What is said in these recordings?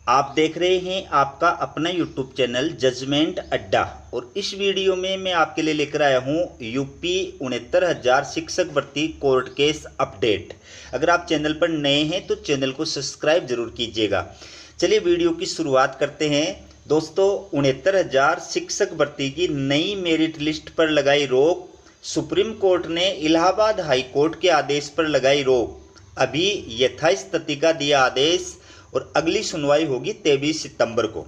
आप देख रहे हैं आपका अपना यूट्यूब चैनल जजमेंट अड्डा। और इस वीडियो में मैं आपके लिए लेकर आया हूं यूपी 69,000 शिक्षक भर्ती कोर्ट केस अपडेट। अगर आप चैनल पर नए हैं तो चैनल को सब्सक्राइब जरूर कीजिएगा। चलिए वीडियो की शुरुआत करते हैं। दोस्तों, 69,000 शिक्षक भर्ती की नई मेरिट लिस्ट पर लगाई रोक। सुप्रीम कोर्ट ने इलाहाबाद हाई कोर्ट के आदेश पर लगाई रोक। अभी यथास्थिति का दिया आदेश और अगली सुनवाई होगी 23 सितंबर को।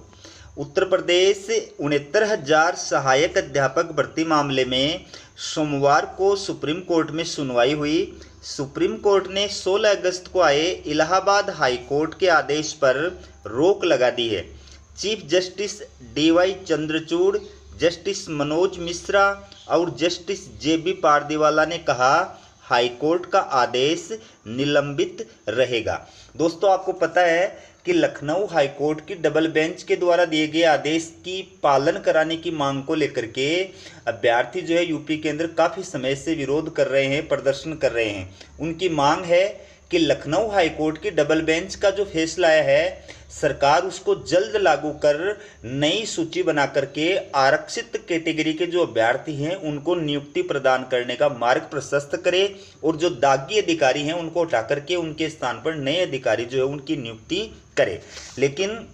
उत्तर प्रदेश 69,000 सहायक अध्यापक भर्ती मामले में सोमवार को सुप्रीम कोर्ट में सुनवाई हुई। सुप्रीम कोर्ट ने 16 अगस्त को आए इलाहाबाद हाई कोर्ट के आदेश पर रोक लगा दी है। Chief justice DY Chandrachud, justice Manoj Mishra और जस्टिस JB पारदीवाला ने कहा हाई कोर्ट का आदेश निलंबित रहेगा। दोस्तों, आपको पता है कि लखनऊ हाई कोर्ट की डबल बेंच के द्वारा दिए गए आदेश की पालन कराने की मांग को लेकर के अभ्यर्थी जो है यूपी के अंदर काफ़ी समय से विरोध कर रहे हैं, प्रदर्शन कर रहे हैं। उनकी मांग है कि लखनऊ हाई कोर्ट की डबल बेंच का जो फैसला है सरकार उसको जल्द लागू कर नई सूची बना करके आरक्षित कैटेगरी के जो अभ्यर्थी हैं उनको नियुक्ति प्रदान करने का मार्ग प्रशस्त करे और जो दागी अधिकारी हैं उनको उठा करके उनके स्थान पर नए अधिकारी जो है उनकी नियुक्ति करे। लेकिन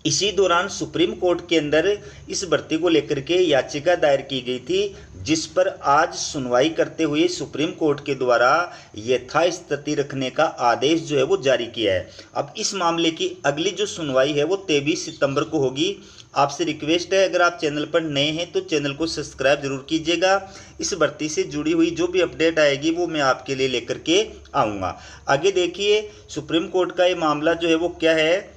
इसी दौरान सुप्रीम कोर्ट के अंदर इस भर्ती को लेकर के याचिका दायर की गई थी, जिस पर आज सुनवाई करते हुए सुप्रीम कोर्ट के द्वारा यथास्थिति रखने का आदेश जो है वो जारी किया है। अब इस मामले की अगली जो सुनवाई है वो 23 सितंबर को होगी। आपसे रिक्वेस्ट है, अगर आप चैनल पर नए हैं तो चैनल को सब्सक्राइब जरूर कीजिएगा। इस भर्ती से जुड़ी हुई जो भी अपडेट आएगी वो मैं आपके लिए लेकर के आऊँगा। आगे देखिए, सुप्रीम कोर्ट का ये मामला जो है वो क्या है।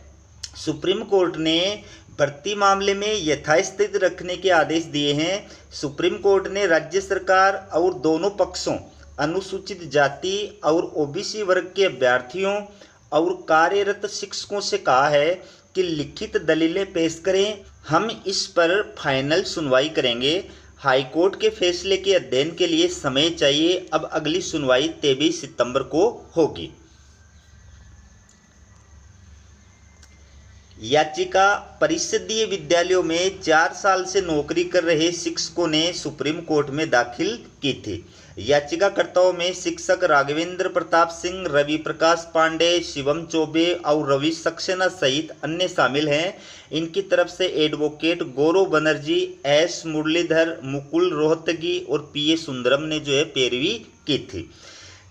सुप्रीम कोर्ट ने भर्ती मामले में यथास्थिति रखने के आदेश दिए हैं। सुप्रीम कोर्ट ने राज्य सरकार और दोनों पक्षों, अनुसूचित जाति और OBC वर्ग के अभ्यर्थियों और कार्यरत शिक्षकों से कहा है कि लिखित दलीलें पेश करें। हम इस पर फाइनल सुनवाई करेंगे। हाई कोर्ट के फैसले के अध्ययन के लिए समय चाहिए। अब अगली सुनवाई 23 सितंबर को होगी। याचिका। परिषदीय विद्यालयों में 4 साल से नौकरी कर रहे शिक्षकों ने सुप्रीम कोर्ट में दाखिल की थी। याचिकाकर्ताओं में शिक्षक राघवेंद्र प्रताप सिंह, रवि प्रकाश पांडे, शिवम चौबे और रवि सक्सेना सहित अन्य शामिल हैं। इनकी तरफ से एडवोकेट गौरव बनर्जी, S मुरलीधर, मुकुल रोहतगी और PA सुंदरम ने जो है पैरवी की थी।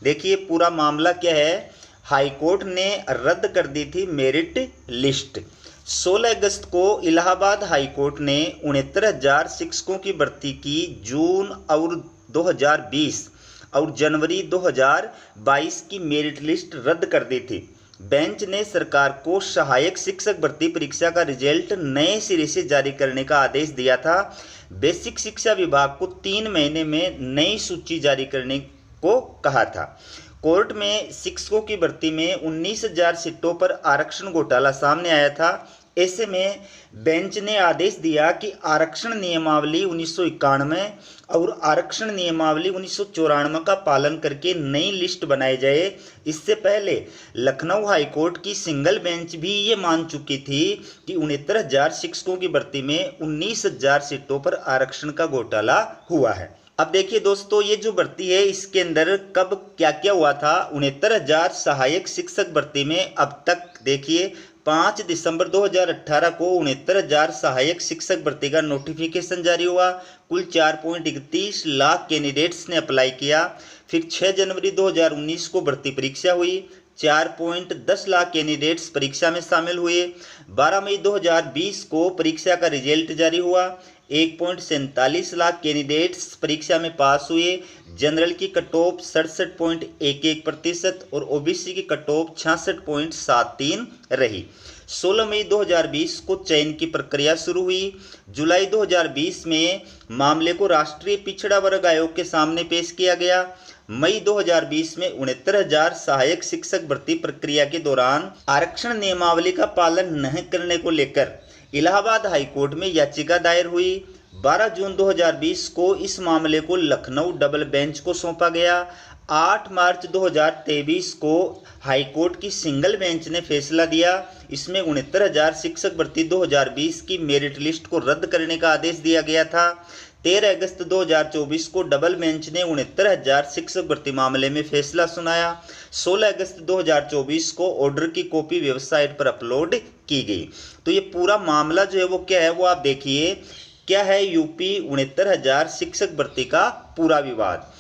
देखिए पूरा मामला क्या है। हाई कोर्ट ने रद्द कर दी थी मेरिट लिस्ट। 16 अगस्त को इलाहाबाद हाई कोर्ट ने 69,000 शिक्षकों की भर्ती की जून और 2020 और जनवरी 2022 की मेरिट लिस्ट रद्द कर दी थी। बेंच ने सरकार को सहायक शिक्षक भर्ती परीक्षा का रिजल्ट नए सिरे से जारी करने का आदेश दिया था। बेसिक शिक्षा विभाग को 3 महीने में नई सूची जारी करने को कहा था। कोर्ट में शिक्षकों की भर्ती में 19,000 सीटों पर आरक्षण घोटाला सामने आया था। ऐसे में बेंच ने आदेश दिया कि आरक्षण नियमावली 1991 और आरक्षण नियमावली 1994 का पालन करके नई लिस्ट बनाई जाए। इससे पहले लखनऊ हाई कोर्ट की सिंगल बेंच भी ये मान चुकी थी कि 69,000 शिक्षकों की भर्ती में 19,000 सीटों पर आरक्षण का घोटाला हुआ है। अब देखिए दोस्तों, ये जो भर्ती है इसके अंदर कब क्या क्या हुआ था। 69,000 सहायक शिक्षक भर्ती में अब तक देखिए 5 दिसंबर 2018 को 69,000 सहायक शिक्षक भर्ती का नोटिफिकेशन जारी हुआ। कुल 4.31 लाख कैंडिडेट्स ने अप्लाई किया। फिर 6 जनवरी 2019 को भर्ती परीक्षा हुई। 4.10 लाख कैंडिडेट्स परीक्षा में शामिल हुए। 12 मई 2020 को परीक्षा का रिजल्ट जारी हुआ। 1.47 लाख कैंडिडेट्स परीक्षा में पास हुए। जनरल की कट ऑफ 67.11% और OBC की कट ऑफ 66.73 रही। 16 मई 2020 को चयन की प्रक्रिया शुरू हुई। जुलाई 2020 में मामले को राष्ट्रीय पिछड़ा वर्ग आयोग के सामने पेश किया गया। मई 2020 में 69,000 सहायक शिक्षक भर्ती प्रक्रिया के दौरान आरक्षण नियमावली का पालन नहीं करने को लेकर इलाहाबाद हाई कोर्ट में याचिका दायर हुई। 12 जून 2020 को इस मामले को लखनऊ डबल बेंच को सौंपा गया। 8 मार्च 2023 को हाईकोर्ट की सिंगल बेंच ने फैसला दिया। इसमें 69,000 शिक्षक भर्ती 2020 की मेरिट लिस्ट को रद्द करने का आदेश दिया गया था। 13 अगस्त 2024 को डबल बेंच ने 69,000 शिक्षक भर्ती मामले में फैसला सुनाया। 16 अगस्त 2024 को ऑर्डर की कॉपी वेबसाइट पर अपलोड की गई। तो ये पूरा मामला जो है वो क्या है वो आप देखिए, क्या है यूपी 69,000 शिक्षक भर्ती का पूरा विवाद।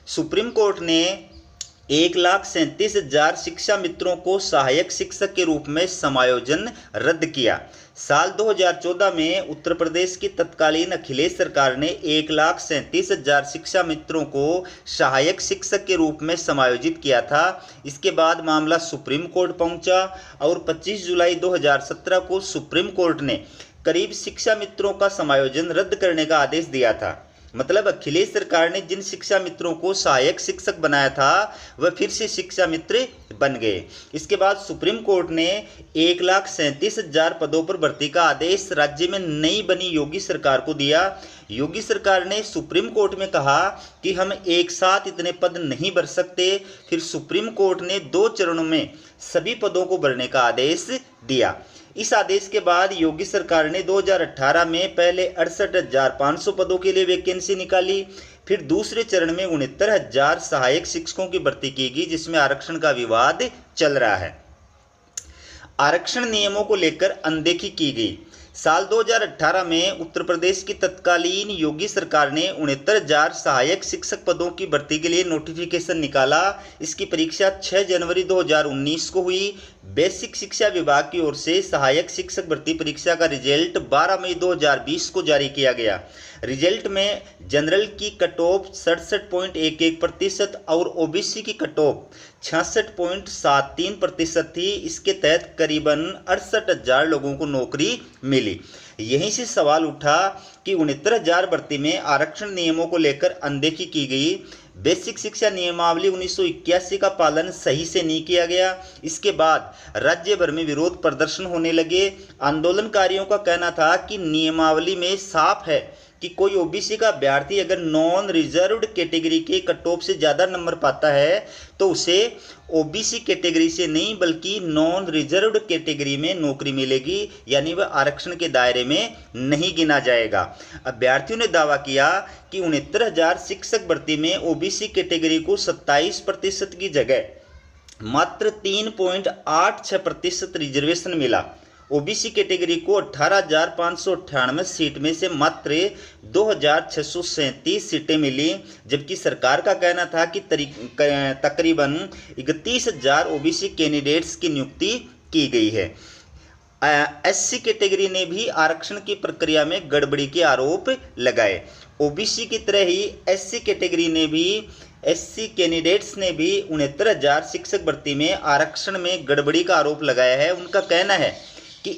सुप्रीम कोर्ट ने 1,37,000 शिक्षा मित्रों को सहायक शिक्षक के रूप में समायोजन रद्द किया। साल 2014 में उत्तर प्रदेश की तत्कालीन अखिलेश सरकार ने 1,37,000 शिक्षा मित्रों को सहायक शिक्षक के रूप में समायोजित किया था। इसके बाद मामला सुप्रीम कोर्ट पहुंचा और 25 जुलाई 2017 को सुप्रीम कोर्ट ने करीब शिक्षा मित्रों का समायोजन रद्द करने का आदेश दिया था। मतलब अखिलेश सरकार ने जिन शिक्षा मित्रों को सहायक शिक्षक बनाया था वह फिर से शिक्षा मित्र बन गए। इसके बाद सुप्रीम कोर्ट ने 1,37,000 पदों पर भर्ती का आदेश राज्य में नई बनी योगी सरकार को दिया। योगी सरकार ने सुप्रीम कोर्ट में कहा कि हम एक साथ इतने पद नहीं भर सकते। फिर सुप्रीम कोर्ट ने 2 चरणों में सभी पदों को भरने का आदेश दिया। इस आदेश के बाद योगी सरकार ने 2018 में पहले 68,500 पदों के लिए वैकेंसी निकाली। फिर दूसरे चरण में 69,000 सहायक शिक्षकों की भर्ती की गई, जिसमें आरक्षण का विवाद चल रहा है। आरक्षण नियमों को लेकर अनदेखी की गई। साल 2018 में उत्तर प्रदेश की तत्कालीन योगी सरकार ने 69,000 सहायक शिक्षक पदों की भर्ती के लिए नोटिफिकेशन निकाला। इसकी परीक्षा 6 जनवरी 2019 को हुई। बेसिक शिक्षा विभाग की ओर से सहायक शिक्षक भर्ती परीक्षा का रिजल्ट 12 मई 2020 को जारी किया गया। रिजल्ट में जनरल की कट ऑफ 67.11% और ओबीसी की कट ऑफ 66.73% थी। इसके तहत करीबन 68,000 लोगों को नौकरी मिली। यहीं से सवाल उठा कि 69,000 भर्ती में आरक्षण नियमों को लेकर अनदेखी की गई। बेसिक शिक्षा नियमावली 1981 का पालन सही से नहीं किया गया। इसके बाद राज्य भर में विरोध प्रदर्शन होने लगे। आंदोलनकारियों का कहना था कि नियमावली में साफ है कि कोई ओबीसी का अभ्यर्थी अगर नॉन रिजर्व्ड कैटेगरी के कट ऑफ से ज़्यादा नंबर पाता है तो उसे ओबीसी कैटेगरी से नहीं बल्कि नॉन रिजर्व्ड कैटेगरी में नौकरी मिलेगी, यानी वह आरक्षण के दायरे में नहीं गिना जाएगा। अभ्यर्थियों ने दावा किया कि 69,000 शिक्षक भर्ती में ओबीसी कैटेगरी को 27% की जगह मात्र 3.86% रिजर्वेशन मिला। ओबीसी कैटेगरी को 18,598 सीट में से मात्र 2,637 सीटें मिली, जबकि सरकार का कहना था कि तकरीबन 31,000 ओबीसी कैंडिडेट्स की नियुक्ति की गई है। एससी कैटेगरी ने भी आरक्षण की प्रक्रिया में गड़बड़ी के आरोप लगाए। ओबीसी की तरह ही एससी कैटेगरी ने भी एससी कैंडिडेट्स ने भी 69,000 शिक्षक भर्ती में आरक्षण में गड़बड़ी का आरोप लगाया है। उनका कहना है कि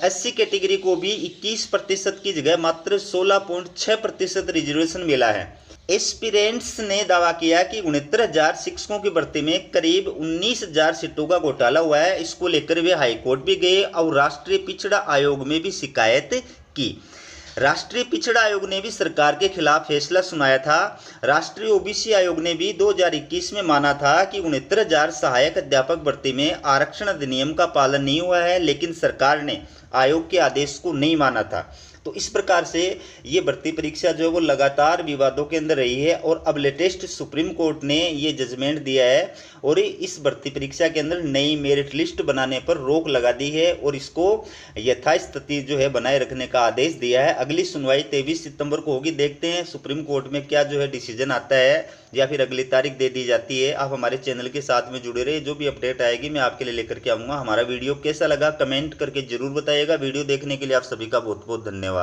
एससी कैटेगरी को भी 21% की जगह मात्र 16.6% रिजर्वेशन मिला है। एस्पिरेंट्स ने दावा किया कि 69,000 शिक्षकों की भर्ती में करीब 19,000 सीटों का घोटाला हुआ है। इसको लेकर वे हाईकोर्ट भी गए और राष्ट्रीय पिछड़ा आयोग में भी शिकायत की। राष्ट्रीय पिछड़ा आयोग ने भी सरकार के खिलाफ फैसला सुनाया था। राष्ट्रीय ओबीसी आयोग ने भी 2021 में माना था कि 69,000 सहायक अध्यापक भर्ती में आरक्षण अधिनियम का पालन नहीं हुआ है, लेकिन सरकार ने आयोग के आदेश को नहीं माना था। तो इस प्रकार से ये भर्ती परीक्षा जो है वो लगातार विवादों के अंदर रही है और अब लेटेस्ट सुप्रीम कोर्ट ने ये जजमेंट दिया है और इस भर्ती परीक्षा के अंदर नई मेरिट लिस्ट बनाने पर रोक लगा दी है और इसको यथास्थिति जो है बनाए रखने का आदेश दिया है। अगली सुनवाई 23 सितंबर को होगी। देखते हैं सुप्रीम कोर्ट में क्या जो है डिसीजन आता है या फिर अगली तारीख दे दी जाती है। आप हमारे चैनल के साथ में जुड़े रहे, जो भी अपडेट आएगी मैं आपके लिए लेकर के आऊँगा। हमारा वीडियो कैसा लगा कमेंट करके जरूर बताइएगा। वीडियो देखने के लिए आप सभी का बहुत बहुत धन्यवाद।